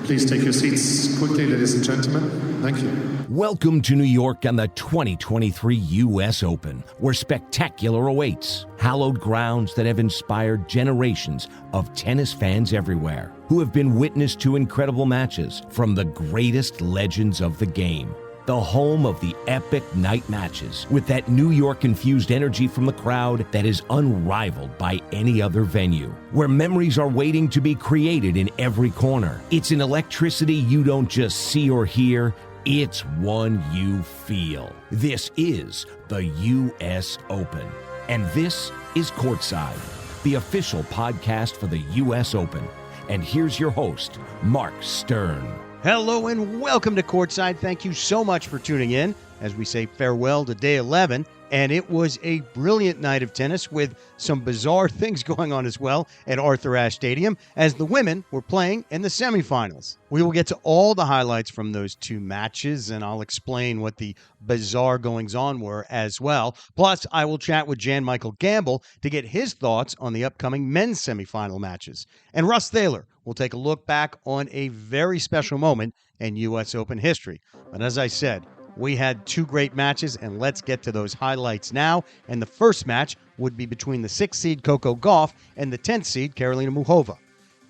Please take your seats quickly, ladies and gentlemen. Thank you. Welcome to New York and the 2023 U.S. Open, where spectacular awaits. Hallowed grounds that have inspired generations of tennis fans everywhere, who have been witness to incredible matches from the greatest legends of the game. The home of the epic night matches, with that New York-infused energy from the crowd that is unrivaled by any other venue, where memories are waiting to be created in every corner. It's an electricity you don't just see or hear, it's one you feel. This is the U.S. Open, and this is Courtside, the official podcast for the U.S. Open. And here's your host, Marc Stern. Hello and welcome to Courtside. Thank you so much for tuning in as we say farewell to day 11. And it was a brilliant night of tennis with some bizarre things going on as well at Arthur Ashe Stadium as the women were playing in the semifinals. We will get to all the highlights from those two matches, and I'll explain what the bizarre goings-on were as well. Plus, I will chat with Jan-Michael Gambill to get his thoughts on the upcoming men's semifinal matches. And Russ Thaler will take a look back on a very special moment in U.S. Open history. But as I said, we had two great matches, and let's get to those highlights now. And the first match would be between the 6th seed Coco Gauff and the 10th seed Karolina Muchova.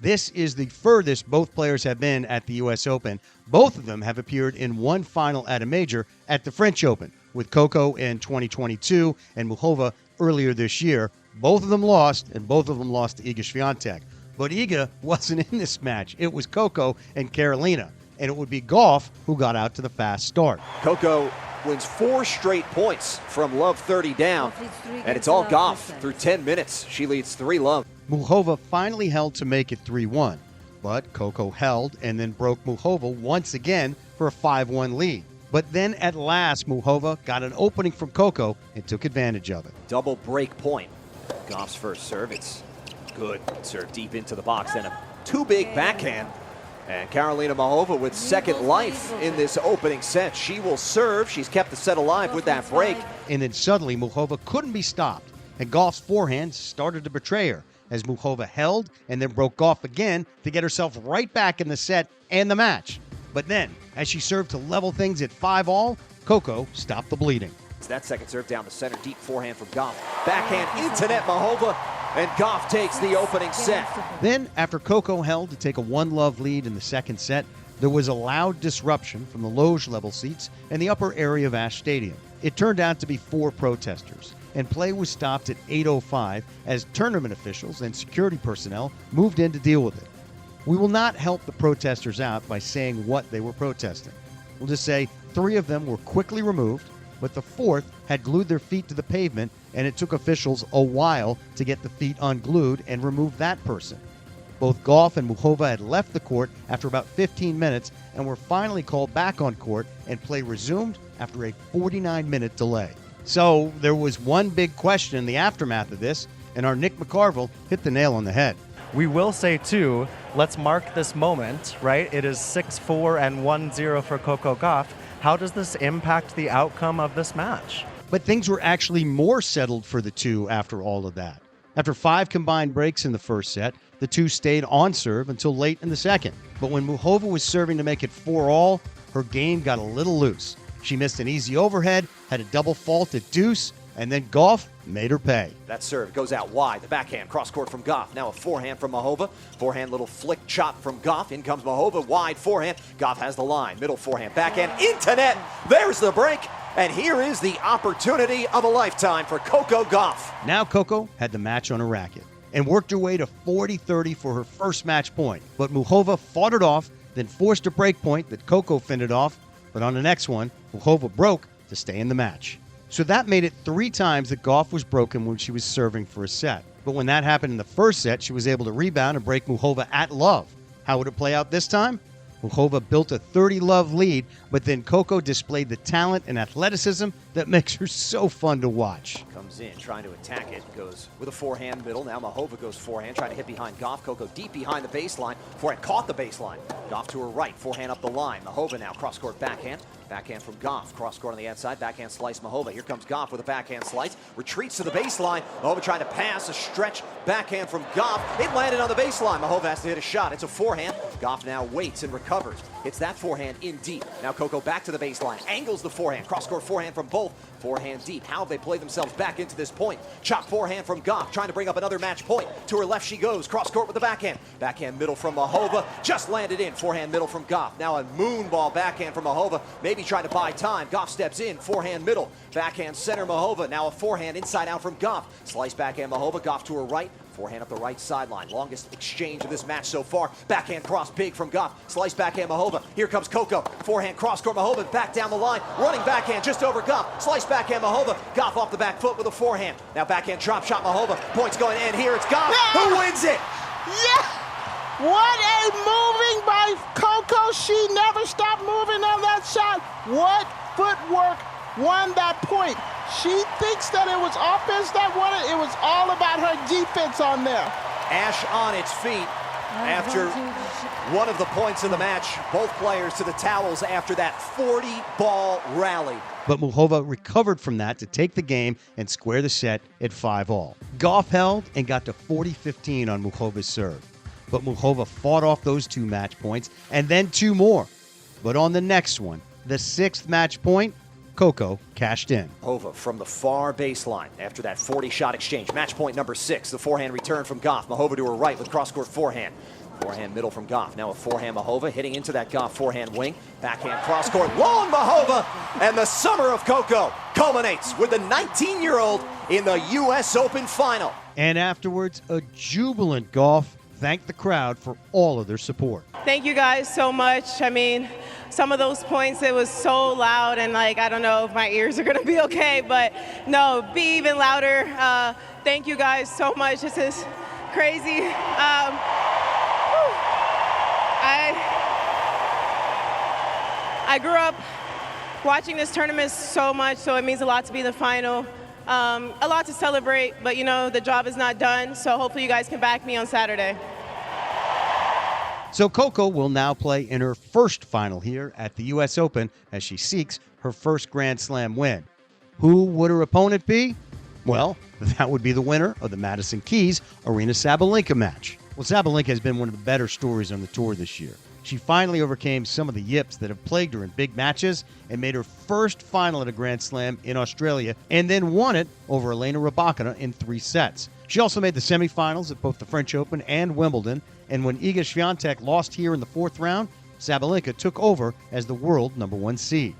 This is the furthest both players have been at the U.S. Open. Both of them have appeared in one final at a major at the French Open, with Coco in 2022 and Muchova earlier this year. Both of them lost, and both of them lost to Iga Swiatek. But Iga wasn't in this match. It was Coco and Karolina. And it would be Gauff who got out to the fast start. Coco wins 4 straight points from love 30 down, and it's all Gauff through 10 minutes. She leads 3-love. Muchova finally held to make it 3-1, but Coco held and then broke Muchova once again for a 5-1 lead. But then at last, Muchova got an opening from Coco and took advantage of it. Double break point. Gauff's first serve, it's good. Serve deep into the box, then a too big backhand. And Karolina Muchova with second life in this opening set. She will serve. She's kept the set alive with that break. And then suddenly Muchova couldn't be stopped, and Gauff's forehand started to betray her as Muchova held and then broke Gauff again to get herself right back in the set and the match. But then, as she served to level things at 5-all, Coco stopped the bleeding. It's that second serve down the center, deep forehand from Gauff. Backhand into net, Muchova. And Gauff takes the opening set. Then, after Coco held to take a 1-love lead in the second set, there was a loud disruption from the loge level seats in the upper area of Ashe Stadium. It turned out to be 4 protesters, and play was stopped at 8:05 as tournament officials and security personnel moved in to deal with it. We will not help the protesters out by saying what they were protesting. We'll just say 3 of them were quickly removed, but the 4th had glued their feet to the pavement, and it took officials a while to get the feet unglued and remove that person. Both Gauff and Muchova had left the court after about 15 minutes and were finally called back on court, and play resumed after a 49-minute delay. So there was one big question in the aftermath of this, and our Nick McCarville hit the nail on the head. We will say, too, let's mark this moment, right? It is 6-4 and 1-0 for Coco Gauff. How does this impact the outcome of this match? But things were actually more settled for the two after all of that. After 5 combined breaks in the first set, the two stayed on serve until late in the second. But when Muchova was serving to make it 4-all, her game got a little loose. She missed an easy overhead, had a double fault at deuce, and then Gauff made her pay. That serve goes out wide. The backhand cross court from Gauff. Now a forehand from Muchova. Forehand little flick chop from Gauff. In comes Muchova. Wide forehand. Gauff has the line. Middle forehand. Backhand into net. There's the break. And here is the opportunity of a lifetime for Coco Gauff. Now Coco had the match on her racket and worked her way to 40-30 for her first match point. But Muchova fought it off, then forced a break point that Coco fended off. But on the next one, Muchova broke to stay in the match. So that made it 3 times that Gauff was broken when she was serving for a set. But when that happened in the first set, she was able to rebound and break Muchova at love. How would it play out this time? Muchova built a 30-love lead, but then Coco displayed the talent and athleticism that makes her so fun to watch. Comes in, trying to attack it. Goes with a forehand middle. Now Muchova goes forehand, trying to hit behind Gauff. Coco deep behind the baseline. Forehand caught the baseline. Gauff to her right. Forehand up the line. Muchova now cross-court backhand. Backhand from Goff. Cross court on the outside. Backhand slice Mahova. Here comes Goff with a backhand slice. Retreats to the baseline. Mahova trying to pass. A stretch backhand from Goff. It landed on the baseline. Mahova has to hit a shot. It's a forehand. Goff now waits and recovers. Hits that forehand in deep. Now Coco back to the baseline. Angles the forehand. Cross court forehand from both. Forehand deep. How have they played themselves back into this point? Chop forehand from Goff. Trying to bring up another match point. To her left she goes. Cross court with the backhand. Backhand middle from Mahova. Just landed in. Forehand middle from Goff. Now a moon ball backhand from Mahova. Maybe trying to buy time. Goff steps in. Forehand middle. Backhand center Mahova. Now a forehand inside out from Goff. Slice backhand Mahova. Goff to her right. Forehand up the right sideline. Longest exchange of this match so far. Backhand cross big from Goff. Slice backhand Mahova. Here comes Coco. Forehand cross court Mahova. Back down the line. Running backhand just over Goff. Slice backhand Mahova. Goff off the back foot with a forehand. Now backhand drop shot Mahova. Points going in. Here it's Goff who wins it. Yeah! What a moving by Coco. She never stopped moving on that shot. What footwork won that point. She thinks that it was offense that won it. It was all about her defense on there. Ash on its feet after one of the points of the match. Both players to the towels after that 40-ball rally. But Mahova recovered from that to take the game and square the set at 5-all. Goff held and got to 40-15 on Muhova's serve. But Mahova fought off those 2 match points and then 2 more. But on the next one, the 6th match point, Coco cashed in. Mahova from the far baseline after that 40-shot exchange. Match point number 6, the forehand return from Goff. Mahova to her right with cross-court forehand. Forehand middle from Goff. Now a forehand Mahova hitting into that Goff forehand wing. Backhand cross-court, long Mahova. And the summer of Coco culminates with the 19-year-old in the U.S. Open final. And afterwards, a jubilant Goff thanked the crowd for all of their support. Thank you guys so much. I mean, some of those points, it was so loud, and like, I don't know if my ears are gonna be okay, but no, be even louder. Thank you guys so much. This is crazy. I grew up watching this tournament so much, so it means a lot to be in the final. A lot to celebrate, but you know, the job is not done, so hopefully you guys can back me on Saturday. So Coco will now play in her first final here at the U.S. Open as she seeks her first Grand Slam win. Who would her opponent be? Well, that would be the winner of the Madison Keys Arena Sabalenka match. Well, Sabalenka has been one of the better stories on the tour this year. She finally overcame some of the yips that have plagued her in big matches and made her first final at a Grand Slam in Australia and then won it over Elena Rybakina in 3 sets. She also made the semifinals at both the French Open and Wimbledon, and when Iga Swiatek lost here in the 4th round, Sabalenka took over as the world #1 seed.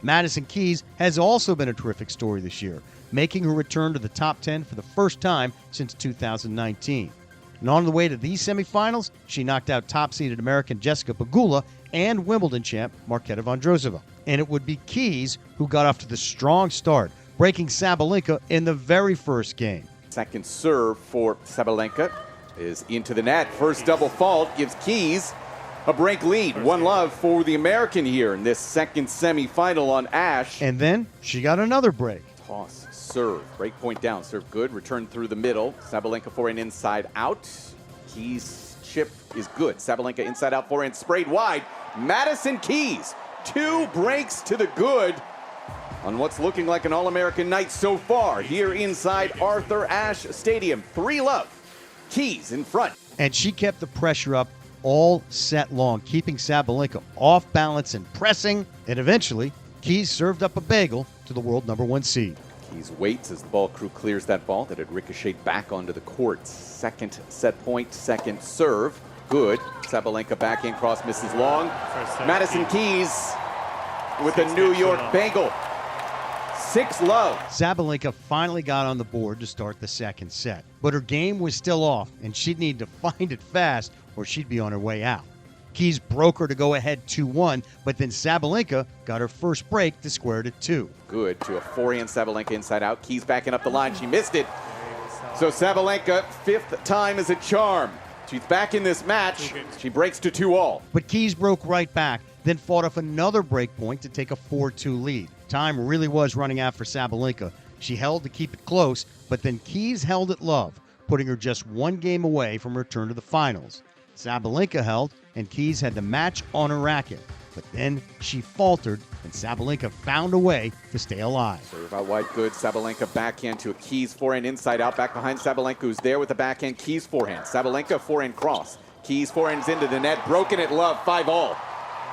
Madison Keys has also been a terrific story this year, making her return to the top 10 for the first time since 2019. And on the way to these semifinals, she knocked out top-seeded American Jessica Pegula and Wimbledon champ Marketa Vondrousova. And it would be Keys who got off to the strong start, breaking Sabalenka in the very first game. Second serve for Sabalenka is into the net. First double fault gives Keys a break lead. 1-love for the American here in this second semifinal on Ash. And then she got another break. Toss, serve, break point down, serve good, return through the middle. Sabalenka forehand inside out. Keys chip is good. Sabalenka inside out forehand sprayed wide. Madison Keys, 2 breaks to the good on what's looking like an All-American night so far here inside Arthur Ashe Stadium. 3-love. Keys in front. And she kept the pressure up all set long, keeping Sabalenka off balance and pressing. And eventually, Keys served up a bagel to the world #1 seed. Keys waits as the ball crew clears that ball that had ricocheted back onto the court. Second set point, second serve. Good. Sabalenka backhand cross misses long. Madison Keys with a New York bagel. 6-love. Sabalenka finally got on the board to start the second set. But her game was still off, and she'd need to find it fast or she'd be on her way out. Keys broke her to go ahead 2-1, but then Sabalenka got her first break to square it at 2. Good to a forehand Sabalenka inside out. Keys backing up the line. She missed it. So Sabalenka, 5th time is a charm. She's back in this match. She breaks to 2-all. But Keys broke right back, then fought off another break point to take a 4-2 lead. Time really was running out for Sabalenka. She held to keep it close, but then Keys held at love, putting her just 1 game away from her return to the finals. Sabalenka held, and Keys had the match on her racket. but then she faltered, and Sabalenka found a way to stay alive. Serve out wide, good. Sabalenka backhand to a Keys forehand inside out, back behind Sabalenka, who's there with the backhand. Keys forehand. Sabalenka forehand cross. Keys forehand's into the net, broken at love, 5-all.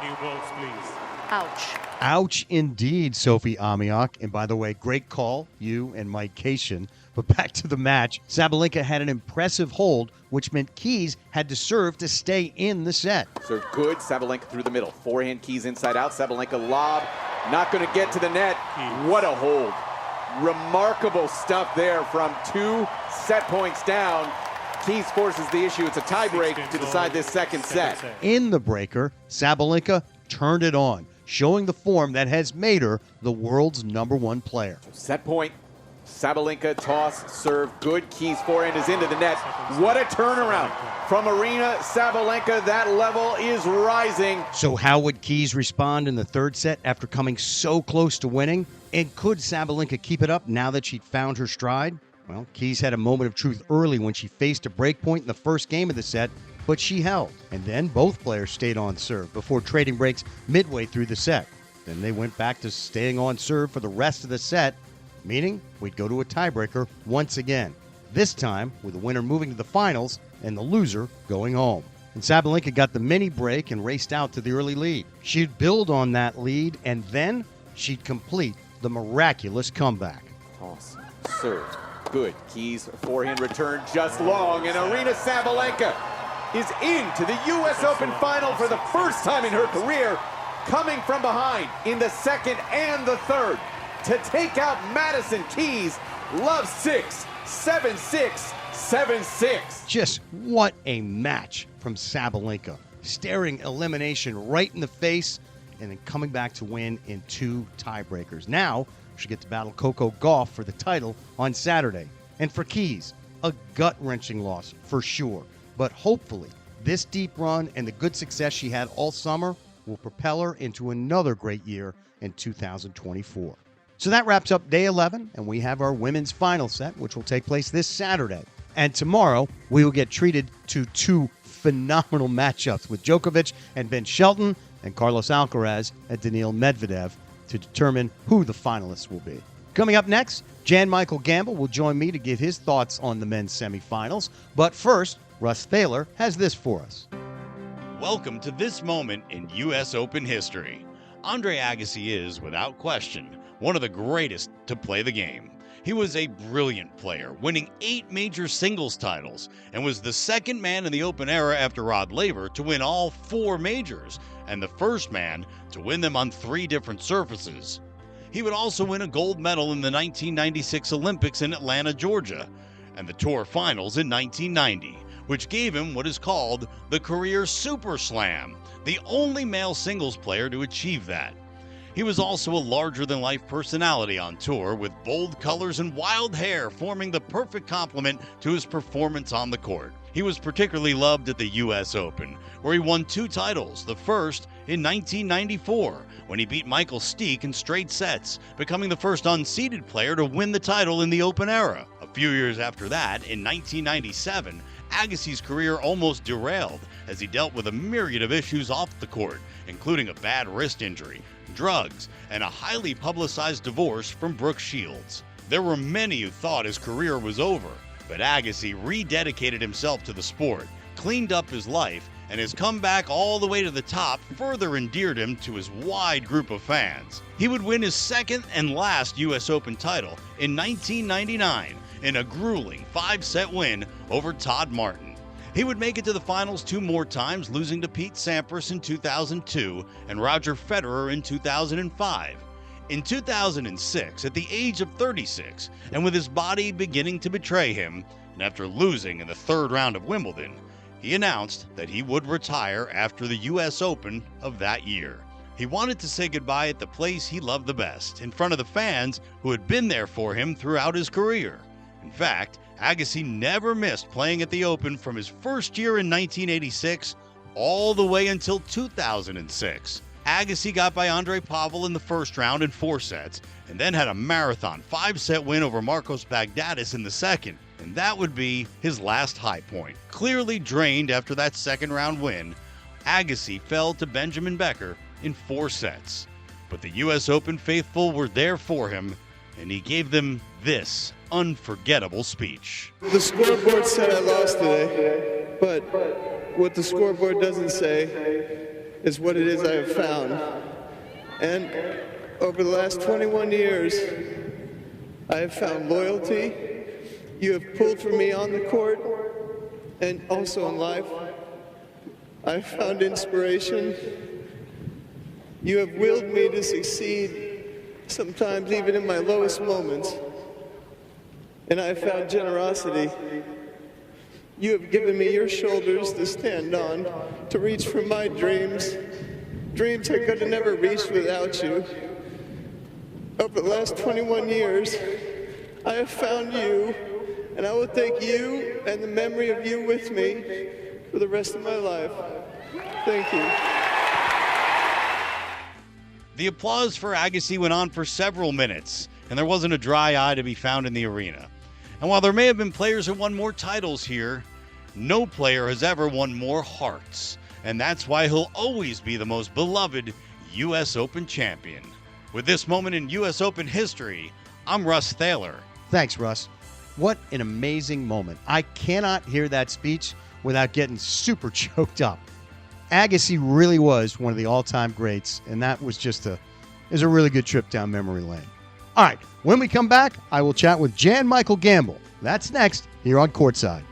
New balls, please. Ouch. Ouch indeed, Sophie Amiak. And by the way, great call, you and Mike Cation. But back to the match, Sabalenka had an impressive hold, which meant Keys had to serve to stay in the set. Serve good. Sabalenka through the middle. Forehand Keys inside out. Sabalenka lob. Not going to get to the net. What a hold. Remarkable stuff there from 2 set points down. Keys forces the issue. It's a tiebreak to decide this second set. In the breaker, Sabalenka turned it on, showing the form that has made her the world's #1 player. Set point. Sabalenka toss, serve, good. Keys forehand is into the net. What a turnaround from Arena Sabalenka. That level is rising. So how would Keys respond in the third set after coming so close to winning? And could Sabalenka keep it up now that she'd found her stride? Well, Keys had a moment of truth early when she faced a break point in the first game of the set, but she held. And then both players stayed on serve before trading breaks midway through the set. Then they went back to staying on serve for the rest of the set, meaning we'd go to a tiebreaker once again, this time with the winner moving to the finals and the loser going home. And Sabalenka got the mini break and raced out to the early lead. She'd build on that lead, and then she'd complete the miraculous comeback. Toss, serve, good. Keys forehand return just long, and Arena Sabalenka is into the U.S. Open final for the first time in her career, coming from behind in the second and the third to take out Madison Keys. Love 6, 7-6, 7-6. Just what a match from Sabalenka. Staring elimination right in the face and then coming back to win in 2 tiebreakers. Now she gets to battle Coco Gauff for the title on Saturday. And for Keys, a gut-wrenching loss for sure. But hopefully this deep run and the good success she had all summer will propel her into another great year in 2024. So that wraps up day 11, and we have our women's final set, which will take place this Saturday. And tomorrow, we will get treated to 2 phenomenal matchups with Djokovic and Ben Shelton and Carlos Alcaraz and Daniil Medvedev to determine who the finalists will be. Coming up next, Jan-Michael Gambill will join me to give his thoughts on the men's semifinals. But first, Russ Thaler has this for us. Welcome to this moment in U.S. Open history. Andre Agassi is, without question, one of the greatest to play the game. He was a brilliant player, winning 8 major singles titles, and was the second man in the Open era after Rod Laver to win all 4 majors, and the first man to win them on 3 different surfaces. He would also win a gold medal in the 1996 Olympics in Atlanta, Georgia, and the Tour Finals in 1990, which gave him what is called the Career Super Slam, the only male singles player to achieve that. He was also a larger-than-life personality on tour, with bold colors and wild hair forming the perfect complement to his performance on the court. He was particularly loved at the U.S. Open, where he won 2 titles, the first in 1994, when he beat Michael Stich in straight sets, becoming the first unseeded player to win the title in the Open era. A few years after that, in 1997, Agassi's career almost derailed as he dealt with a myriad of issues off the court, including a bad wrist injury, drugs, and a highly publicized divorce from Brooke Shields. There were many who thought his career was over, but Agassi rededicated himself to the sport, cleaned up his life, and his comeback all the way to the top further endeared him to his wide group of fans. He would win his second and last U.S. Open title in 1999 in a grueling 5-set win over Todd Martin. He would make it to the finals 2 more times, losing to Pete Sampras in 2002 and Roger Federer in 2005. In 2006, at the age of 36, and with his body beginning to betray him, and after losing in the 3rd round of Wimbledon, he announced that he would retire after the U.S. Open of that year. He wanted to say goodbye at the place he loved the best, in front of the fans who had been there for him throughout his career. In fact, Agassi never missed playing at the Open from his first year in 1986 all the way until 2006. Agassi got by Andre Pavel in the first round in 4 sets, and then had a marathon 5-set win over Marcos Baghdatis in the second, and that would be his last high point. Clearly drained after that second round win, Agassi fell to Benjamin Becker in 4 sets. But the U.S. Open faithful were there for him, and he gave them this unforgettable speech. The scoreboard said I lost today, but what the scoreboard doesn't say is what it is I have found. And over the last 21 years, I have found loyalty. You have pulled for me on the court and also in life. I have found inspiration. You have willed me to succeed, sometimes even in my lowest moments. And I have found generosity. You have given me your shoulders to stand on, to reach for my dreams, dreams I could have never reached without you. Over the last 21 years, I have found you, and I will take you and the memory of you with me for the rest of my life. Thank you. The applause for Agassi went on for several minutes, and there wasn't a dry eye to be found in the arena. And while there may have been players who won more titles here, no player has ever won more hearts. And that's why he'll always be the most beloved U.S. Open champion. With this moment in U.S. Open history, I'm Russ Thaler. Thanks, Russ. What an amazing moment. I cannot hear that speech without getting super choked up. Agassi really was one of the all-time greats, and that was just a really good trip down memory lane. All right, when we come back, I will chat with Jan-Michael Gambill. That's next here on Courtside.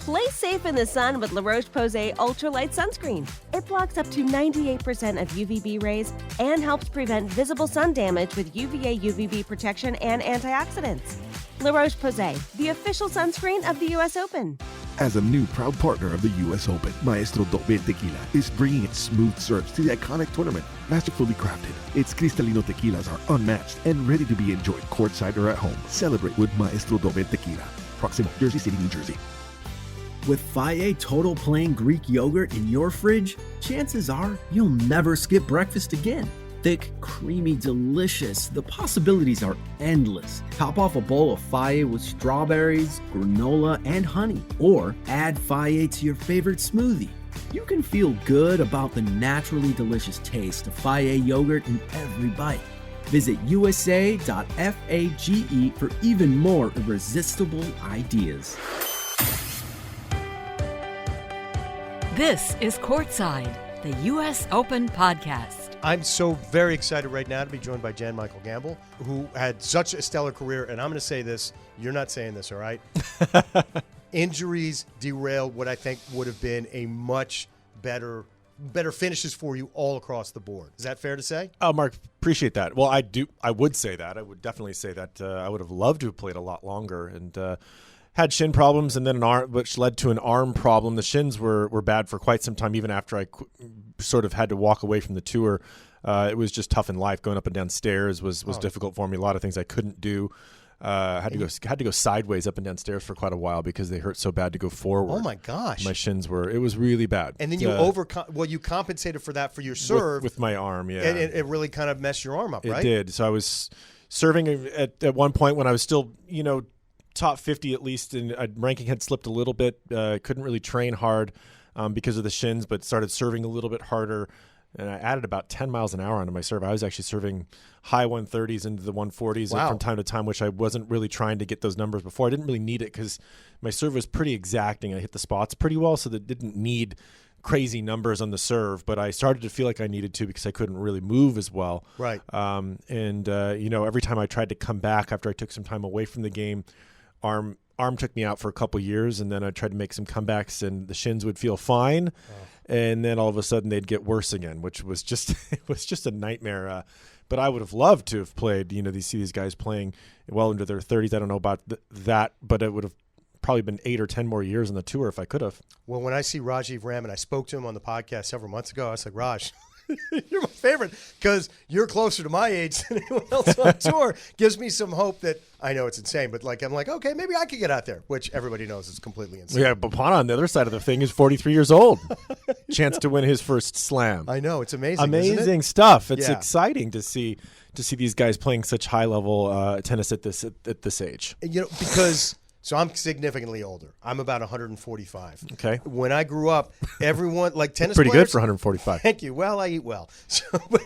Play safe in the sun with La Roche-Posay Ultralight Sunscreen. It blocks up to 98% of UVB rays and helps prevent visible sun damage with UVA UVB protection and antioxidants. La Roche-Posay, the official sunscreen of the U.S. Open. As a new proud partner of the U.S. Open, Maestro Dobel Tequila is bringing its smooth serves to the iconic tournament. Masterfully crafted, its Cristalino tequilas are unmatched and ready to be enjoyed courtside or at home. Celebrate with Maestro Dobel Tequila. Proximo, Jersey City, New Jersey. With Fage Total Plain Greek Yogurt in your fridge, chances are you'll never skip breakfast again. Thick, creamy, delicious. The possibilities are endless. Top off a bowl of Fage with strawberries, granola, and honey. Or add Fage to your favorite smoothie. You can feel good about the naturally delicious taste of Fage yogurt in every bite. Visit usa.fage for even more irresistible ideas. This is Courtside, the U.S. Open podcast. I'm so very excited right now to be joined by Jan-Michael Gambill, who had such a stellar career. And I'm going to say this. You're not saying this, all right? Injuries derailed what I think would have been a much better finishes for you all across the board. Is that fair to say? Oh, Mark, appreciate that. Well, I would say that. I would definitely say that I would have loved to have played a lot longer and had shin problems and then an arm, which led to an arm problem. The shins were bad for quite some time, even after I sort of had to walk away from the tour. It was just tough in life. Going up and down stairs was difficult for me. A lot of things I couldn't do. Had to go sideways up and down stairs for quite a while because they hurt so bad to go forward. Oh my gosh! My shins it was really bad. And then you you compensated for that for your serve with my arm. Yeah, and it really kind of messed your arm up, right? It did. So I was serving at one point when I was still top 50 at least, and ranking had slipped a little bit. Couldn't really train hard because of the shins, but started serving a little bit harder. And I added about 10 miles an hour onto my serve. I was actually serving high 130s into the 140s from time to time, which I wasn't really trying to get those numbers before. I didn't really need it because my serve was pretty exacting. I hit the spots pretty well, so that didn't need crazy numbers on the serve. But I started to feel like I needed to because I couldn't really move as well. Right. Every time I tried to come back after I took some time away from the game, arm took me out for a couple years, and then I tried to make some comebacks, and the shins would feel fine. And then all of a sudden they'd get worse again, which was just a nightmare. But I would have loved to have played. See these guys playing well into their 30s. I don't know about that, but it would have probably been 8 or 10 more years on the tour if I could have. Well, when I see Rajiv Ram, and I spoke to him on the podcast several months ago, I was like, Raj, you're my favorite because you're closer to my age than anyone else on tour. Gives me some hope that I know it's insane, but I'm like, okay, maybe I could get out there, which everybody knows is completely insane. Yeah, but Pana on the other side of the thing is 43 years old. Chance to win his first slam. I know, it's amazing. Amazing stuff. It's exciting to see these guys playing such high level tennis at this age. Because So I'm significantly older. I'm about 145. Okay. When I grew up, everyone like tennis Pretty players, good for 145. Thank you. Well, I eat well. So, but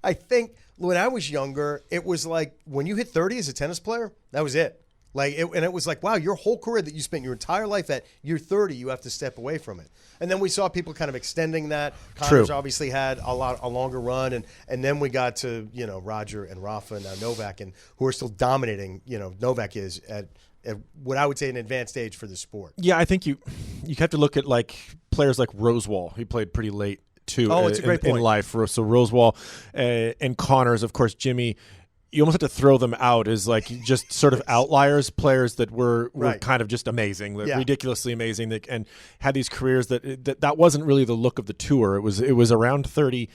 I think when I was younger, it was like when you hit 30 as a tennis player, that was it. And it was like, wow, your whole career that you spent your entire life at, you're 30, you have to step away from it. And then we saw people kind of extending that. Connors obviously had a longer run, and then we got to Roger and Rafa and now Novak, and who are still dominating. Novak is at what I would say an advanced age for the sport. Yeah, I think you have to look at like players like Rosewall. He played pretty late too. Oh, it's a great point. In life. So Rosewall and Connors, of course, Jimmy. You almost have to throw them out as like just sort of outliers, players that were kind of just amazing, ridiculously amazing, and had these careers that wasn't really the look of the tour. It was around 30,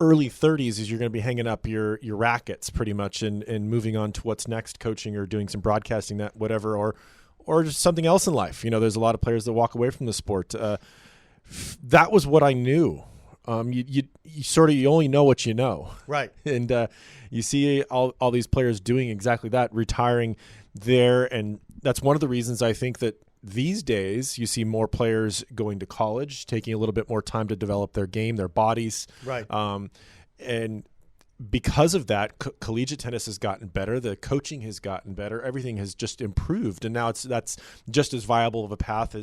early 30s as you're going to be hanging up your rackets pretty much and moving on to what's next, coaching or doing some broadcasting, that whatever, or just something else in life. There's a lot of players that walk away from the sport. That was what I knew. You only know what you know, right? And you see all these players doing exactly that, retiring there, and that's one of the reasons I think that these days you see more players going to college, taking a little bit more time to develop their game, their bodies, right? And because of that, collegiate tennis has gotten better. The coaching has gotten better. Everything has just improved, and now that's just as viable of a path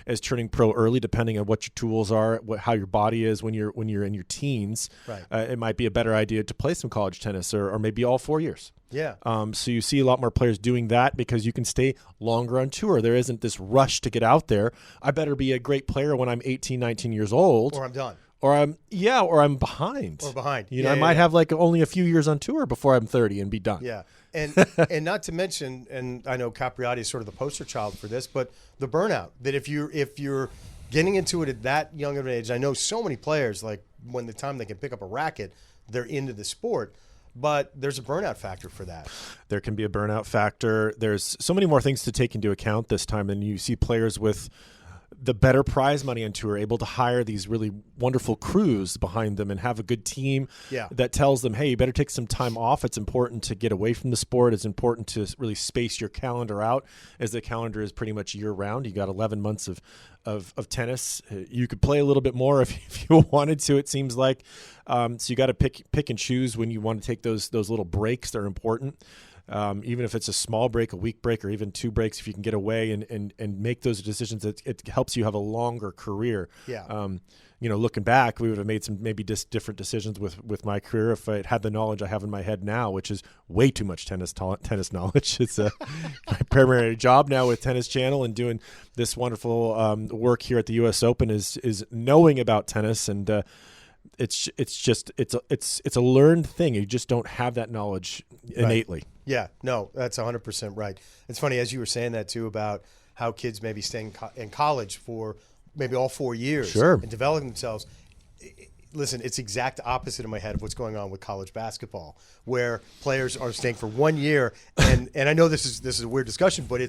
as turning pro early, depending on what your tools are, how your body is when you're in your teens. Right. It might be a better idea to play some college tennis, or maybe all 4 years. Yeah. So you see a lot more players doing that because you can stay longer on tour. There isn't this rush to get out there. I better be a great player when I'm 18, 19 years old, or I'm done. Or I'm behind. Or behind. I might have like only a few years on tour before I'm 30 and be done. Yeah. And and not to mention, and I know Capriati is sort of the poster child for this, but the burnout that if you're getting into it at that young of an age, I know so many players, like when the time they can pick up a racket, they're into the sport. But there's a burnout factor for that. There can be a burnout factor. There's so many more things to take into account this time, and you see players with the better prize money on tour able to hire these really wonderful crews behind them and have a good team that tells them, hey, you better take some time off. It's important to get away from the sport. It's important to really space your calendar out, as the calendar is pretty much year round. You got 11 months of tennis. You could play a little bit more if you wanted to, it seems like. So you got to pick and choose when you want to take those little breaks. They're important. Even if it's a small break, a week break, or even 2 breaks, if you can get away and make those decisions, it helps you have a longer career. Yeah. Looking back, we would have made some maybe different decisions with my career if I had the knowledge I have in my head now, which is way too much tennis knowledge. It's my primary job now with Tennis Channel and doing this wonderful work here at the U.S. Open is knowing about tennis, and it's a learned thing. You just don't have that knowledge innately. Right. Yeah, no, that's 100% right. It's funny, as you were saying that too, about how kids maybe staying in college for maybe all 4 years and developing themselves. Listen, it's exact opposite in my head of what's going on with college basketball, where players are staying for 1 year, and I know this is a weird discussion, but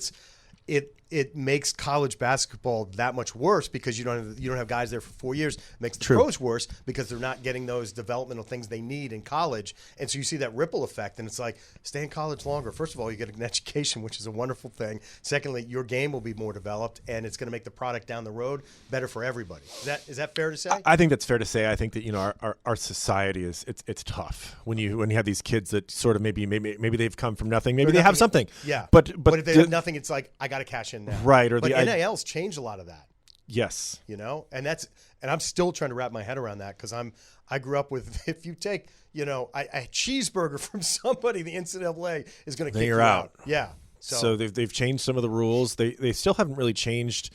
it makes college basketball that much worse because you don't have guys there for 4 years. It makes the pros worse because they're not getting those developmental things they need in college. And so you see that ripple effect, and it's like, stay in college longer. First of all, you get an education, which is a wonderful thing. Secondly, your game will be more developed, and it's going to make the product down the road better for everybody. Is that fair to say? I think that's fair to say. I think that our society it's tough when you have these kids that sort of maybe they've come from nothing. Maybe they have something. Yeah. But if they have nothing, it's like, I got to cash in now. Right. But NIL's changed a lot of that. Yes. And I'm still trying to wrap my head around that because I grew up with, if you take, a cheeseburger from somebody, the NCAA is going to kick you out. Yeah. So they've changed some of the rules. They still haven't really changed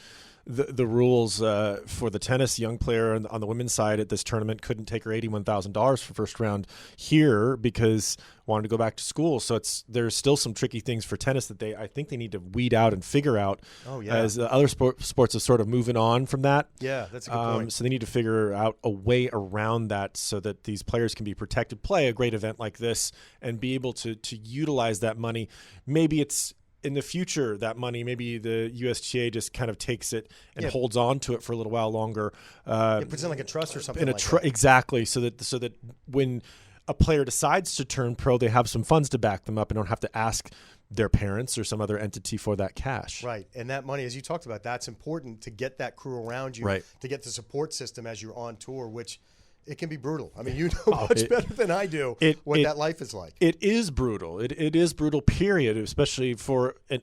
the rules for the tennis. Young player on the women's side at this tournament couldn't take her $81,000 for first round here because wanted to go back to school. So there's still some tricky things for tennis that I think they need to weed out and figure out. Oh, yeah. As other sports are sort of moving on from that. Yeah, that's a good point. So they need to figure out a way around that so that these players can be protected, play a great event like this, and be able to utilize that money. Maybe it's in the future, that money, maybe the USTA just kind of takes it and holds on to it for a little while longer. It puts in like a trust or something like that. Exactly, so that when a player decides to turn pro, they have some funds to back them up and don't have to ask their parents or some other entity for that cash. Right. And that money, as you talked about, that's important to get that crew around you, right. to get the support system as you're on tour, which it can be brutal. I mean, you know much better than I do what that life is like. It is brutal. It is brutal, period, especially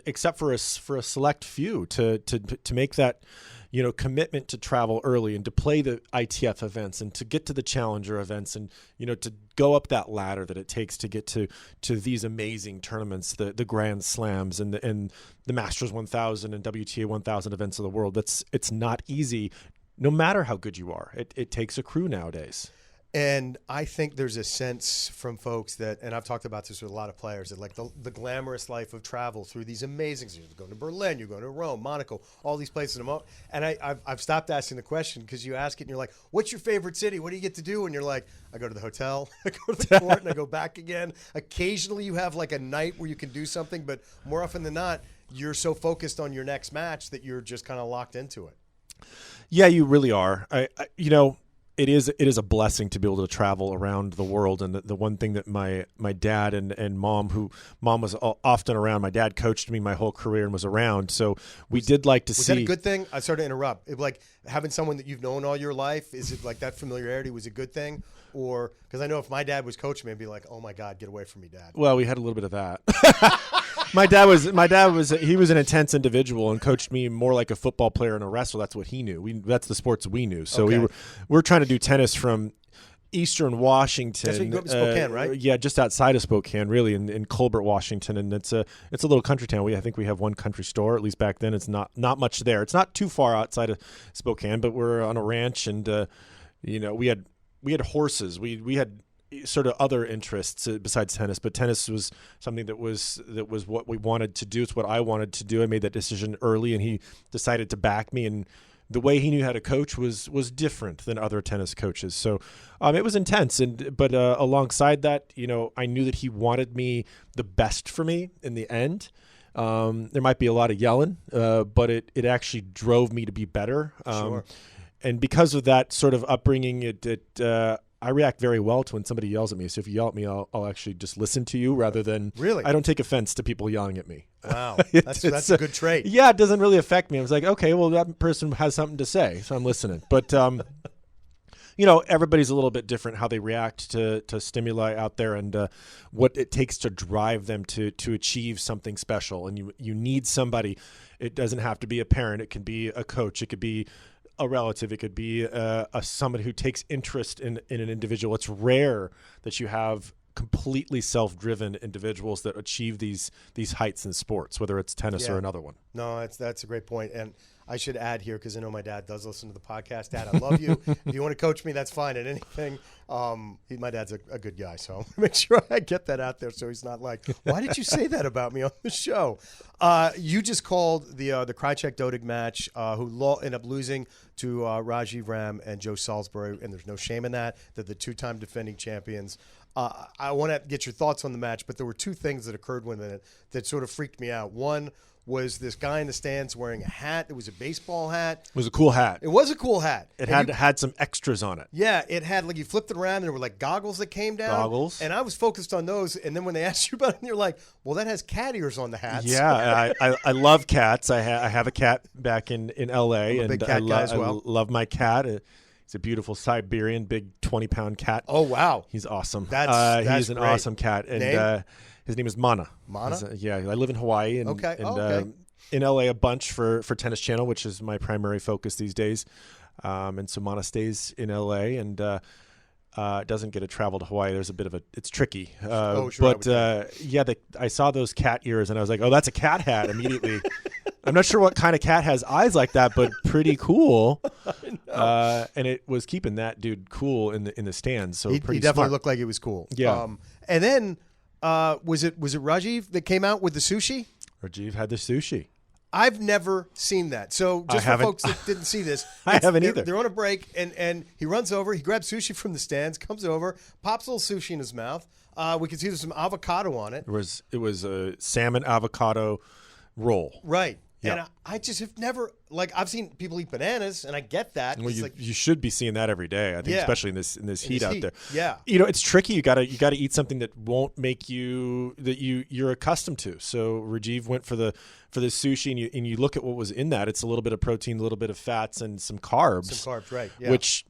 except for a select few to make that, commitment to travel early and to play the ITF events and to get to the Challenger events and, to go up that ladder that it takes to get to these amazing tournaments, the Grand Slams and the Masters 1000 and WTA 1000 events of the world. It's not easy. No matter how good you are, it takes a crew nowadays. And I think there's a sense from folks that, and I've talked about this with a lot of players, that like the glamorous life of travel through these amazing cities. You're going to Berlin, you're going to Rome, Monaco, all these places. And I've stopped asking the question because you ask it and you're like, what's your favorite city? What do you get to do? And you're like, I go to the hotel, I go to the court, and I go back again. Occasionally you have like a night where you can do something, but more often than not, you're so focused on your next match that you're just kind of locked into it. Yeah, you really are. It is a blessing to be able to travel around the world. And the one thing that my dad and mom was often around. My dad coached me my whole career and was around. So we did like to see. Was that a good thing? I started to interrupt. Like having someone that you've known all your life, is it like that familiarity was a good thing? Or because I know if my dad was coaching me, I'd be like, oh my God, get away from me, Dad. Well, we had a little bit of that. My dad was an intense individual and coached me more like a football player and a wrestler. That's what he knew. That's the sports we knew. So okay. we're trying to do tennis from Eastern Washington. That's where you grew up in Spokane, right? Yeah, just outside of Spokane, really, in Colbert, Washington, and it's a little country town. I think we have one country store. At least back then, it's not much there. It's not too far outside of Spokane, but we're on a ranch, and we had horses. We had sort of other interests besides tennis, but tennis was something that was what we wanted to do. It's what I wanted to do. I made that decision early, and he decided to back me. And the way he knew how to coach was different than other tennis coaches. So it was intense. But alongside that, I knew that he wanted me the best for me in the end. There might be a lot of yelling, but it actually drove me to be better. Sure. And because of that sort of upbringing, I react very well to when somebody yells at me. So if you yell at me, I'll actually just listen to you rather than really. I don't take offense to people yelling at me. Wow, that's a good trait. Yeah, it doesn't really affect me. I was like, okay, well that person has something to say, so I'm listening. But everybody's a little bit different how they react to stimuli out there and what it takes to drive them to achieve something special. And you need somebody. It doesn't have to be a parent. It can be a coach. It could be a relative. It could be somebody who takes interest in an individual. It's rare that you have completely self-driven individuals that achieve these heights in sports, whether it's tennis or another one. No, that's a great point. And I should add here, because I know my dad does listen to the podcast. Dad, I love you. If you want to coach me, that's fine at anything. My dad's a good guy, so I'm going to make sure I get that out there so he's not like, why did you say that about me on the show? You just called the Krajicek-Dodig match, who ended up losing to Rajiv Ram and Joe Salisbury, and there's no shame in that. They're the two-time defending champions. I want to get your thoughts on the match, but there were two things that occurred within it that sort of freaked me out. One was this guy in the stands wearing a hat. It was a baseball hat. It was a cool hat. It was a cool hat. It had some extras on it. Yeah, it had, like, you flipped it around and there were like goggles that came down. Goggles. And I was focused on those. And then when they asked you about it, you're like, well, that has cat ears on the hats. Yeah, I love cats. I have a cat back in L.A. I'm a big cat guy as well. I love my cat. He's a beautiful Siberian, big 20-pound cat. Oh, wow. He's awesome. That's he's an great. Awesome cat. And Name? His name is Mana. Mana? Yeah, I live in Hawaii. And, okay. And, in LA a bunch for Tennis Channel, which is my primary focus these days. And so Mana stays in LA and doesn't get to travel to Hawaii. There's a bit of it's tricky. Sure. But I saw those cat ears and I was like, oh, that's a cat hat immediately. I'm not sure what kind of cat has eyes like that, but pretty cool. And it was keeping that dude cool in the stands. So he pretty definitely smart. looked like it was cool. Yeah. And then was it Rajiv that came out with the sushi? Rajiv had the sushi. I've never seen that. So just for folks that didn't see this, I haven't either. They're on a break, and he runs over. He grabs sushi from the stands, comes over, pops a little sushi in his mouth. We can see there's some avocado on it. It was a salmon avocado roll. Right. And I just have never, like, I've seen people eat bananas, and I get that. Well, you should be seeing that every day, I think, especially in this heat out there. Yeah. It's tricky. You gotta eat something that won't make you're accustomed to. So Rajiv went for the sushi, and you look at what was in that. It's a little bit of protein, a little bit of fats, and some carbs. Some carbs, right? Yeah. Which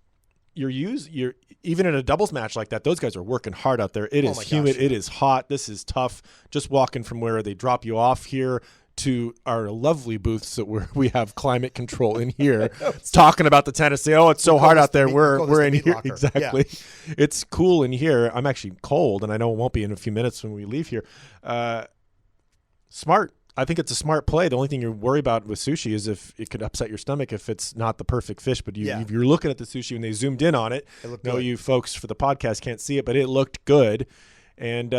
you're even in a doubles match like that, those guys are working hard out there. It is humid. It is hot. This is tough. Just walking from where they drop you off here to our lovely booths that we have climate control in here, talking about the tennis. Say, it's so hard out there. We're in here. Locker. Exactly. Yeah. It's cool in here. I'm actually cold, and I know it won't be in a few minutes when we leave here. Smart. I think it's a smart play. The only thing you worry about with sushi is if it could upset your stomach if it's not the perfect fish. But if you're looking at the sushi when they zoomed in on it, you folks for the podcast can't see it, but it looked good. And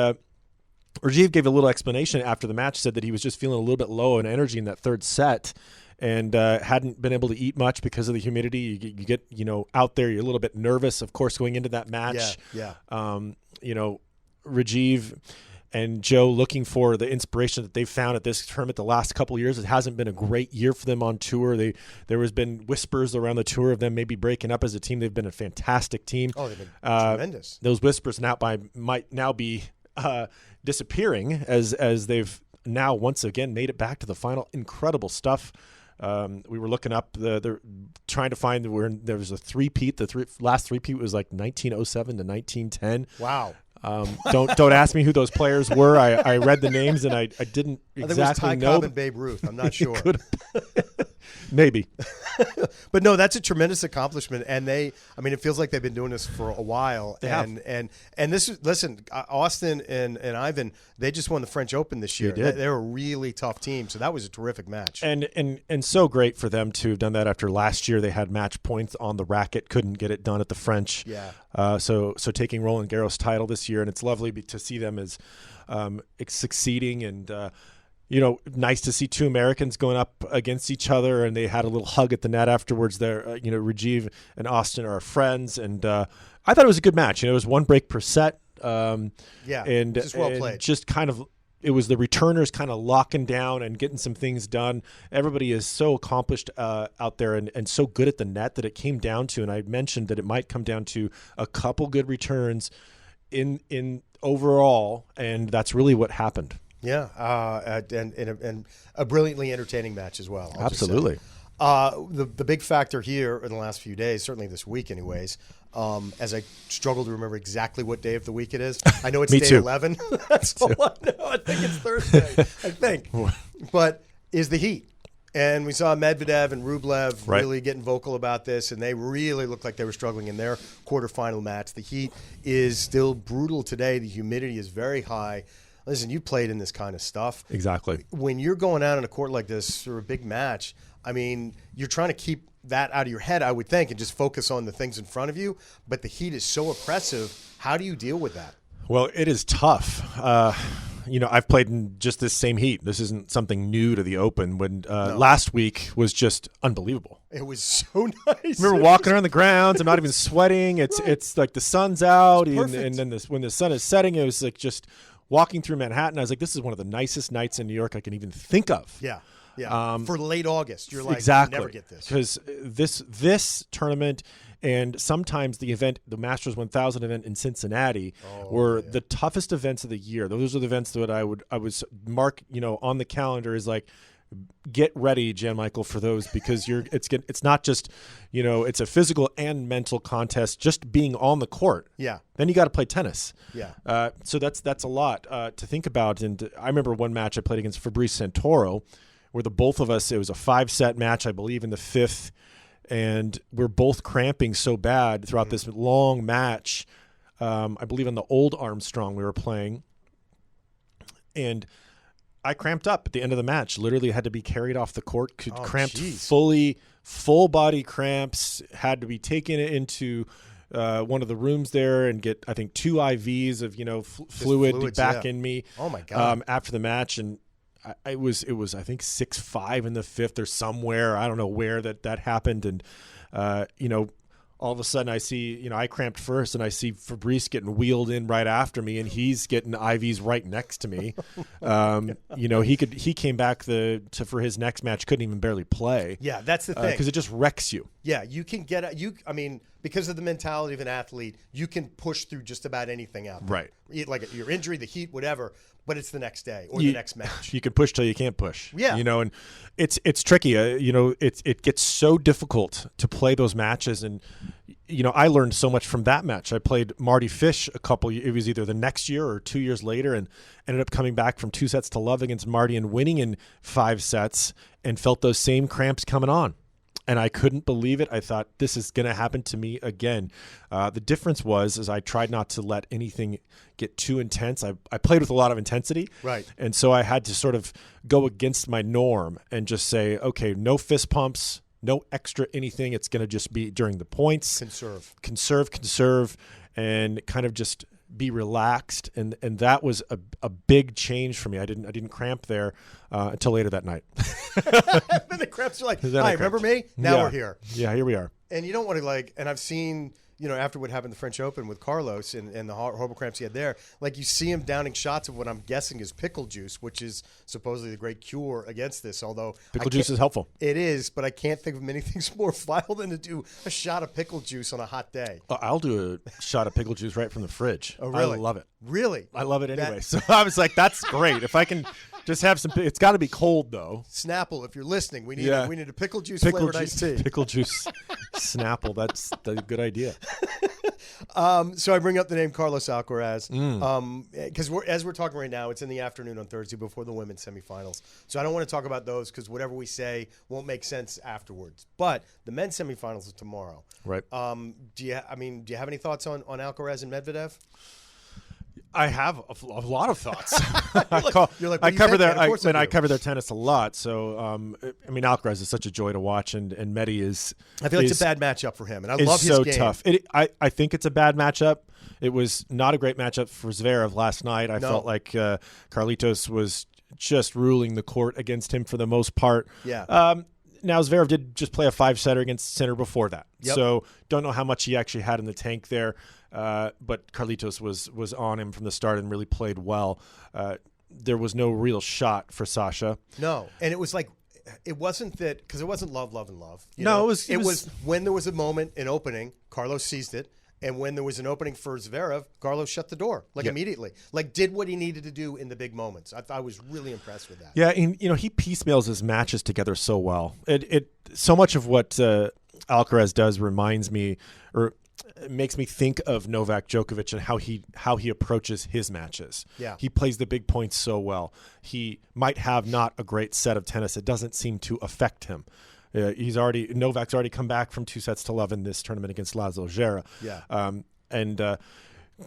Rajiv gave a little explanation after the match, said that he was just feeling a little bit low in energy in that third set and hadn't been able to eat much because of the humidity. You get out there, you're a little bit nervous, of course, going into that match. Yeah. Rajiv and Joe looking for the inspiration that they've found at this tournament the last couple of years. It hasn't been a great year for them on tour. There has been whispers around the tour of them maybe breaking up as a team. They've been a fantastic team. Oh, they've been tremendous. Those whispers might now be disappearing as they've now once again made it back to the final. Incredible stuff. We were looking up, they're trying to find where there was a three-peat. Last three-peat was like 1907 to 1910. Wow. Don't ask me who those players were. I read the names and I didn't exactly know. Ty Cobb and Babe Ruth. I'm not sure. Maybe. But no, that's a tremendous accomplishment. And it feels like they've been doing this for a while. And this is, listen, Austin and Ivan, they just won the French Open this year. They're a really tough team. So that was a terrific match. And so great for them to have done that after last year. They had match points on the racket, couldn't get it done at the French. Yeah. So taking Roland Garros title this year, and it's lovely to see them as succeeding and nice to see two Americans going up against each other, and they had a little hug at the net afterwards there. Rajiv and Austin are friends, and I thought it was a good match. It was one break per set. And just well played. Just kind of, it was the returners kind of locking down and getting some things done. Everybody is so accomplished out there and so good at the net that it came down to, and I mentioned that it might come down to a couple good returns in overall, and that's really what happened. Yeah, and a brilliantly entertaining match as well. Absolutely. The big factor here in the last few days, certainly this week anyways, as I struggle to remember exactly what day of the week it is. I know it's day 11. That's all I know. I think it's Thursday, But is the heat. And we saw Medvedev and Rublev really getting vocal about this, and they really looked like they were struggling in their quarterfinal match. The heat is still brutal today. The humidity is very high. Listen, you played in this kind of stuff. Exactly. When you're going out on a court like this for a big match, you're trying to keep that out of your head, I would think, and just focus on the things in front of you. But the heat is so oppressive. How do you deal with that? Well, it is tough. I've played in just this same heat. This isn't something new to the Open. When last week was just unbelievable. It was so nice. I remember walking around the grounds. I'm not even sweating. It's like the sun's out, and then when the sun is setting, it was like just walking through Manhattan. I was like, this is one of the nicest nights in New York I can even think of. Yeah. For late August, you're like, exactly. You never get this. Because this tournament and sometimes the Masters 1000 event in Cincinnati were the toughest events of the year. Those are the events that I was mark, on the calendar is like, get ready, Jan-Michael, for those, because it's not just, it's a physical and mental contest just being on the court. Yeah. Then you got to play tennis. Yeah. So that's a lot to think about. And I remember one match I played against Fabrice Santoro, where the both of us, it was a 5-set match, I believe, in the 5th, and we're both cramping so bad throughout this long match. I believe on the old Armstrong we were playing, and I cramped up at the end of the match. Literally had to be carried off the court. Cramped full body cramps. Had to be taken into one of the rooms there and get, I think, 2 IVs of fluid back in me. Oh my God! After the match, and it was I think 6-5 in the 5th or somewhere. I don't know where that happened, and all of a sudden I see, I cramped first, and I see Fabrice getting wheeled in right after me, and he's getting IVs right next to me. He came back for his next match, couldn't even barely play. Yeah, that's the thing. Because it just wrecks you. Yeah, you can because of the mentality of an athlete, you can push through just about anything out there. Right. Like your injury, the heat, whatever, but it's the next day or the next match. You can push till you can't push. Yeah. And it's tricky. It gets so difficult to play those matches, and I learned so much from that match. I played Marty Fish it was either the next year or 2 years later, and ended up coming back from 2-0 against Marty and winning in 5 sets, and felt those same cramps coming on. And I couldn't believe it. I thought, this is going to happen to me again. The difference was I tried not to let anything get too intense. I played with a lot of intensity. Right. And so I had to sort of go against my norm and just say, okay, no fist pumps, no extra anything. It's going to just be during the points. Conserve, and kind of just be relaxed. And that was a big change for me. I didn't cramp there until later that night. Then the cramps are like, hi, remember me? Now we're here. Yeah, here we are. And you don't want to and I've seen, after what happened in the French Open with Carlos and the horrible cramps he had there, you see him downing shots of what I'm guessing is pickle juice, which is supposedly the great cure against this, although pickle juice is helpful. It is, but I can't think of many things more vile than to do a shot of pickle juice on a hot day. I'll do a shot of pickle juice right from the fridge. Oh, really? I love it. Really? I love it anyway. So I was like, that's great. If I can just have some, it's got to be cold though. Snapple, if you're listening, we need a pickle juice flavored iced tea. Pickle juice Snapple. That's a good idea. So I bring up the name Carlos Alcaraz because as we're talking right now, it's in the afternoon on Thursday before the women's semifinals. So I don't want to talk about those because whatever we say won't make sense afterwards. But the men's semifinals is tomorrow. Right. Do you have any thoughts on Alcaraz and Medvedev? I have a lot of thoughts. I cover their tennis a lot. So, Alcaraz is such a joy to watch, and Medi is. I feel like it's a bad matchup for him, and I love his so game. Tough. I think it's a bad matchup. It was not a great matchup for Zverev last night. I felt like Carlitos was just ruling the court against him for the most part. Yeah. Now, Zverev did just play a 5-setter against Sinner before that. Yep. So don't know how much he actually had in the tank there. But Carlitos was on him from the start and really played well. There was no real shot for Sasha. No, and it was it wasn't that because it wasn't love. It was when there was a moment, an opening, Carlos seized it. And when there was an opening for Zverev, Carlos shut the door immediately. Did what he needed to do in the big moments. I was really impressed with that. Yeah, and he piecemeals his matches together so well. It so much of what Alcaraz does reminds me, or makes me think of Novak Djokovic and how he approaches his matches. Yeah. He plays the big points so well. He might have not a great set of tennis. It doesn't seem to affect him. Novak's already come back from 2-0 in this tournament against Laszlo Djere. Yeah.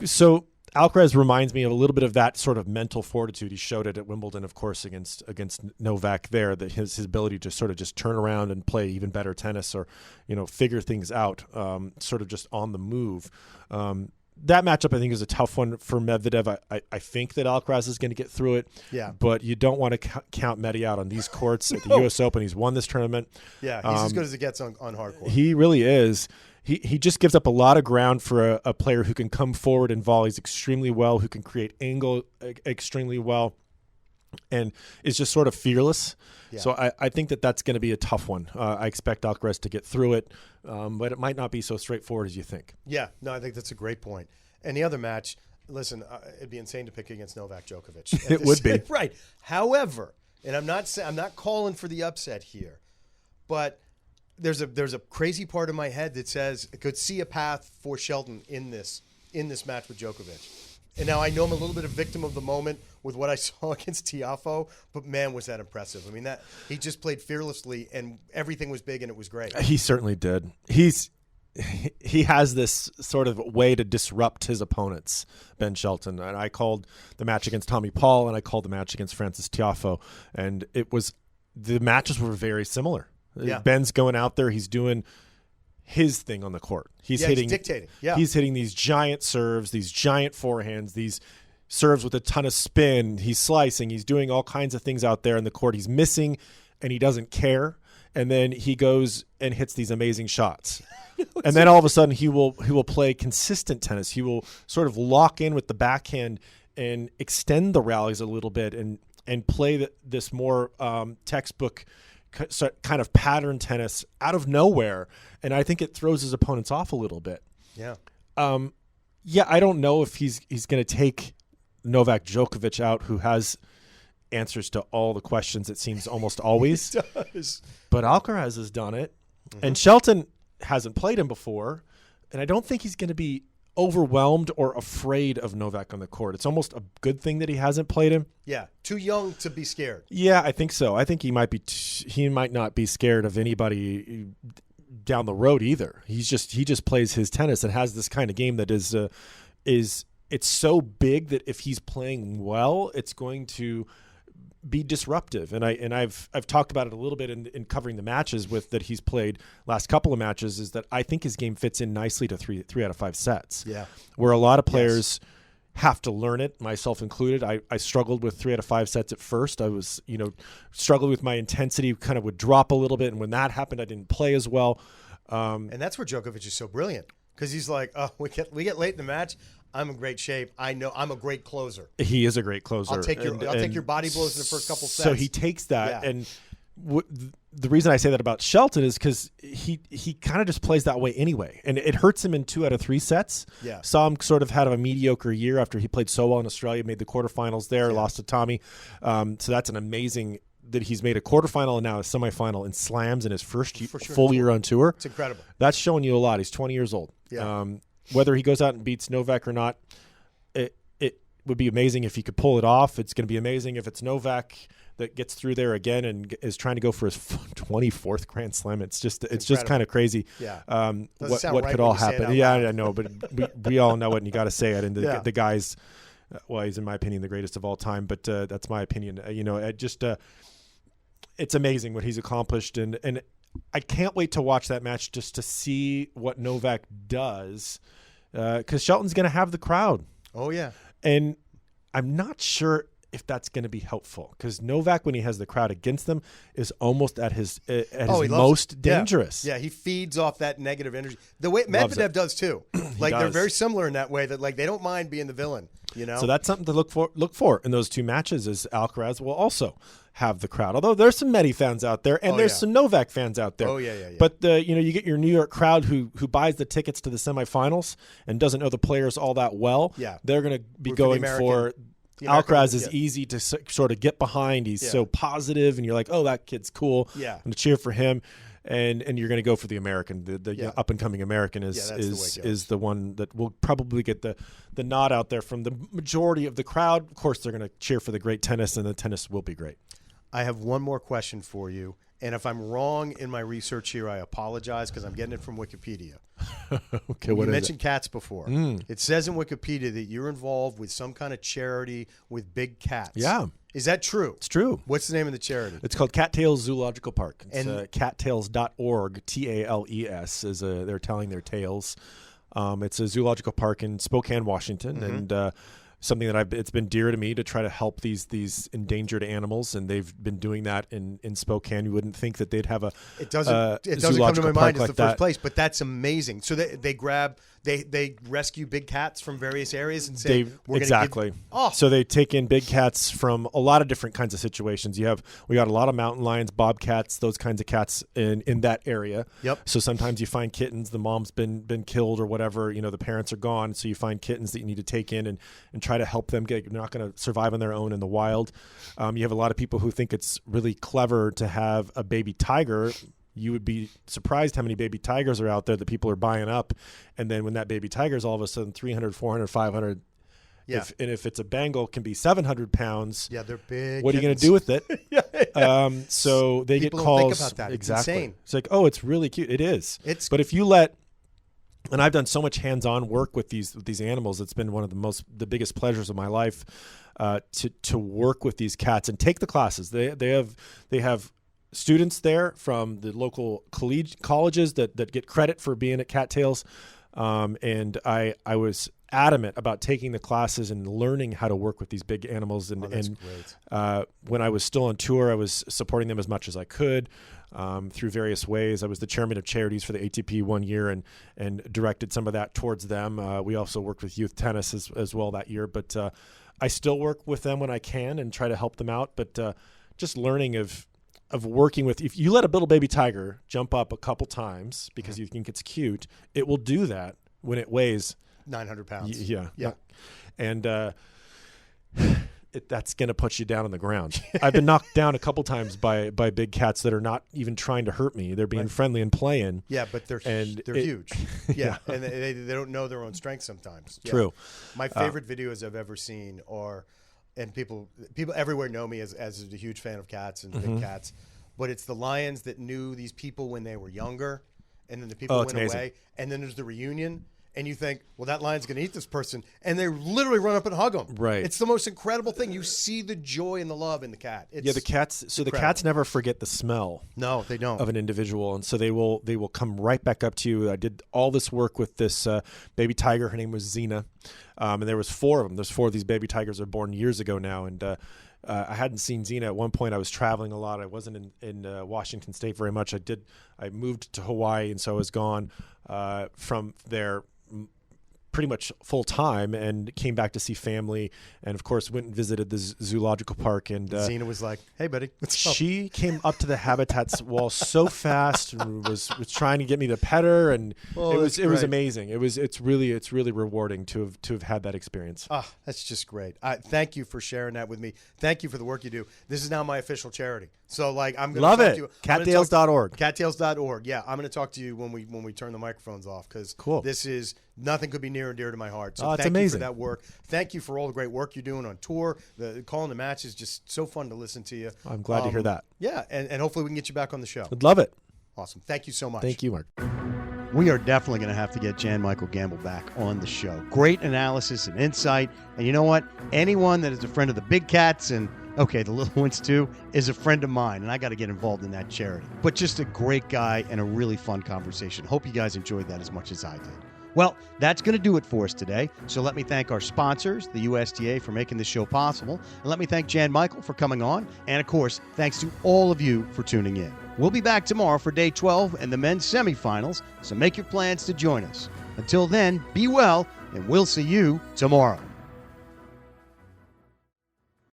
So Alcaraz reminds me of a little bit of that sort of mental fortitude. He showed it at Wimbledon, of course, against Novak there, that his ability to sort of just turn around and play even better tennis or, figure things out, sort of just on the move. That matchup, I think, is a tough one for Medvedev. I think that Alcaraz is going to get through it. Yeah. But you don't want to count Medi out on these courts at the U.S. Open. He's won this tournament. Yeah, he's as good as it gets on hard court. He really is. He just gives up a lot of ground for a player who can come forward and volleys extremely well, who can create angle extremely well, and is just sort of fearless. Yeah. So I think that's going to be a tough one. I expect Alcaraz to get through it, but it might not be so straightforward as you think. Yeah, no, I think that's a great point. And the other match, listen, it'd be insane to pick against Novak Djokovic. It would be. Right. However, and I'm not calling for the upset here, but there's a crazy part of my head that says I could see a path for Shelton in this match with Djokovic. And now I know I'm a little bit of victim of the moment with what I saw against Tiafoe, but man, was that impressive. I mean, that he just played fearlessly and everything was big and it was great. He certainly did. He has this sort of way to disrupt his opponents, Ben Shelton. And I called the match against Tommy Paul and I called the match against Francis Tiafoe, and the matches were very similar. Yeah. Ben's going out there, he's doing his thing on the court. He's dictating. Yeah. He's hitting these giant serves, these giant forehands, these serves with a ton of spin. He's slicing. He's doing all kinds of things out there in the court. He's missing, and he doesn't care. And then he goes and hits these amazing shots. And then all of a sudden he will play consistent tennis. He will sort of lock in with the backhand and extend the rallies a little bit and play this more textbook kind of pattern tennis out of nowhere. And I think it throws his opponents off a little bit. Yeah. I don't know if he's going to take Novak Djokovic out, who has answers to all the questions, it seems, almost always. He does. But Alcaraz has done it. Mm-hmm. And Shelton hasn't played him before. And I don't think he's going to be overwhelmed or afraid of Novak on the court. It's almost a good thing that he hasn't played him. Yeah, too young to be scared. Yeah, I think so. I think he might not be scared of anybody down the road either. He just plays his tennis and has this kind of game that is it's so big that if he's playing well, it's going to be disruptive. And I've talked about it a little bit in covering the matches that he's played last couple of matches, is that I think his game fits in nicely to three out of 5 sets. Yeah. Where a lot of players have to learn it, myself included. I struggled with 3 out of 5 sets at first. I was, struggled with my intensity, kind of would drop a little bit. And when that happened, I didn't play as well. And that's where Djokovic is so brilliant, because he's like, oh, we get late in the match, I'm in great shape. I know I'm a great closer. He is a great closer. I'll take your body blows in the first couple sets. So he takes that, and the reason I say that about Shelton is because he kind of just plays that way anyway, and it hurts him in 2 out of 3 sets. Yeah. Saw him sort of had a mediocre year after he played so well in Australia, made the quarterfinals there, lost to Tommy. So that's an amazing that he's made a quarterfinal and now a semifinal in slams in his first full year on tour. It's incredible. That's showing you a lot. He's 20 years old. Yeah. Whether he goes out and beats Novak or not, it would be amazing if he could pull it off. It's going to be amazing if it's Novak that gets through there again and is trying to go for his 24th Grand Slam. It's just kind of crazy. Yeah. What right could all happen? Yeah, I know, but we all know it, and you got to say it. And the guy's, he's in my opinion the greatest of all time. But that's my opinion. It's amazing what he's accomplished, and I can't wait to watch that match just to see what Novak does, because Shelton's going to have the crowd. Oh, yeah. And I'm not sure if that's going to be helpful, because Novak, when he has the crowd against them, is almost at his most dangerous. Yeah, he feeds off that negative energy. The way Medvedev does too. They're very similar in that way, that they don't mind being the villain. So that's something to look for in those 2 matches. Is Alcaraz will also have the crowd, although there's some Medi fans out there, and there's some Novak fans out there. Oh yeah. But you get your New York crowd who buys the tickets to the semifinals and doesn't know the players all that well. Yeah, they're going to be going for. Alcaraz is easy to sort of get behind. He's so positive, and you're like, oh, that kid's cool. Yeah, I'm going to cheer for him, and you're going to go for the American. The up and coming American is the one that will probably get the nod out there from the majority of the crowd. Of course, they're going to cheer for the great tennis, and the tennis will be great. I have one more question for you, and if I'm wrong in my research here, I apologize, because I'm getting it from Wikipedia. Okay, you mentioned cats before. It says in Wikipedia that you're involved with some kind of charity with big cats. Yeah. Is that true? It's true. What's the name of the charity? It's called Cattails Zoological Park. It's cattails.org, TALES, they're telling their tales. It's a zoological park in Spokane, Washington, and something that it's been dear to me to try to help these endangered animals, and they've been doing that in Spokane. You wouldn't think that they'd have a it doesn't come to my mind as the first place, but that's amazing. So they rescue big cats from various areas and say we're exactly. So they take in big cats from a lot of different kinds of situations. We got a lot of mountain lions, bobcats, those kinds of cats in that area. Yep. So sometimes you find kittens, the mom's been killed or whatever, the parents are gone, so you find kittens that you need to take in and try to help them they're not going to survive on their own in the wild. You have a lot of people who think it's really clever to have a baby tiger. You would be surprised how many baby tigers are out there that people are buying up. And then when that baby tiger is all of a sudden 300, 400, 500, if it's a Bengal, can be 700 pounds. Yeah, they're big. What are you going to do with it? So they people get calls. Don't think about that. Exactly. It's insane. It's like, oh, it's really cute. It is. But if you let, and I've done so much hands-on work with these animals, it's been one of the biggest pleasures of my life to work with these cats and take the classes. They have students there from the local colleges that get credit for being at Cattails. And I was adamant about taking the classes and learning how to work with these big animals. And, that's great. When I was still on tour, I was supporting them as much as I could through various ways. I was the chairman of charities for the ATP 1 year and directed some of that towards them. We also worked with youth tennis as well that year. But I still work with them when I can and try to help them out. But just learning of working with, if you let a little baby tiger jump up a couple times because you think it's cute, it will do that when it weighs 900 pounds. Yeah. And that's going to put you down on the ground. I've been knocked down a couple times by big cats that are not even trying to hurt me. They're being friendly and playing. Yeah, but they're huge. Yeah, and they don't know their own strength sometimes. Yeah. True. My favorite videos I've ever seen are, and people everywhere know me as a huge fan of cats and big cats, but it's the lions that knew these people when they were younger, and then the people went away, and then there's the reunion. And you think, well, that lion's going to eat this person. And they literally run up and hug them. Right. It's the most incredible thing. You see the joy and the love in the cat. The cats. So the cats never forget the smell. No, they don't. Of an individual. And so they will come right back up to you. I did all this work with this baby tiger. Her name was Xena. And there was 4 of them. There's 4 of these baby tigers that were born years ago now. And I hadn't seen Xena at one point. I was traveling a lot. I wasn't in Washington State very much. I moved to Hawaii, and so I was gone from there pretty much full time, and came back to see family, and of course went and visited the zoological park. And Xena was like, "Hey, buddy, what's up?" She came up to the habitats wall so fast and was trying to get me to pet her, and it was amazing. It's really rewarding to have had that experience. That's just great. Thank you for sharing that with me. Thank you for the work you do. This is now my official charity. So I'm going to love talk it. to you. Cattails.org. Cattails.org. Yeah, I'm going to talk to you when we turn the microphones off, because this is nothing could be near and dear to my heart. So it's thank amazing. you for that work. Thank you for all the great work you're doing on tour. The calling the match is just so fun to listen to you. I'm glad to hear that. Yeah, and hopefully we can get you back on the show. I'd love it. Awesome. Thank you so much. Thank you, Mark. We are definitely going to have to get Jan-Michael Gambill back on the show. Great analysis and insight. And you know what? Anyone that is a friend of the big cats and, okay, the little ones too, is a friend of mine. And I got to get involved in that charity. But just a great guy and a really fun conversation. Hope you guys enjoyed that as much as I did. Well, that's going to do it for us today. So let me thank our sponsors, the USTA, for making this show possible. And let me thank Jan-Michael for coming on. And, of course, thanks to all of you for tuning in. We'll be back tomorrow for Day 12 and the men's semifinals, so make your plans to join us. Until then, be well, and we'll see you tomorrow.